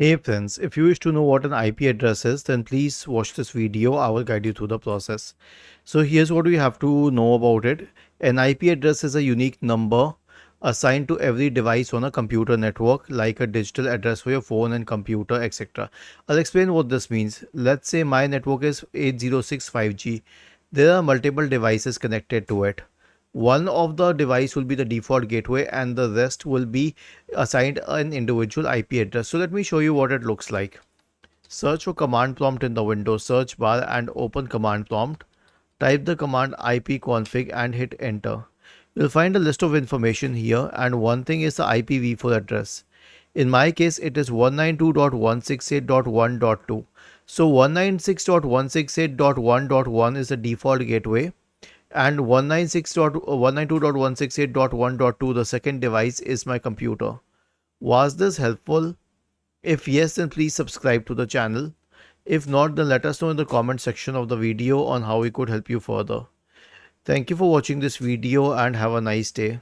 Hey friends, if you wish to know what an IP address is, then please watch this video. I will guide you through the process. So here's what we have to know about it. An IP address is a unique number assigned to every device on a computer network, like a digital address for your phone and computer, etc. I'll explain what this means. Let's say my network is 8065G. There are multiple devices connected to it. One of the device will be the default gateway and the rest will be assigned an individual IP address. So let me show you what it looks like. Search for command prompt in the Windows search bar and open command prompt. Type the command ipconfig and hit enter. You'll find a list of information here, and one thing is the IPv4 address. In my case, it is 192.168.1.2. So 196.168.1.1 is the default gateway, and 192.168.1.2, the second device, is my computer. Was this helpful? If yes, then please subscribe to the channel. If not, then let us know in the comment section of the video on how we could help you further. Thank you for watching this video and have a nice day.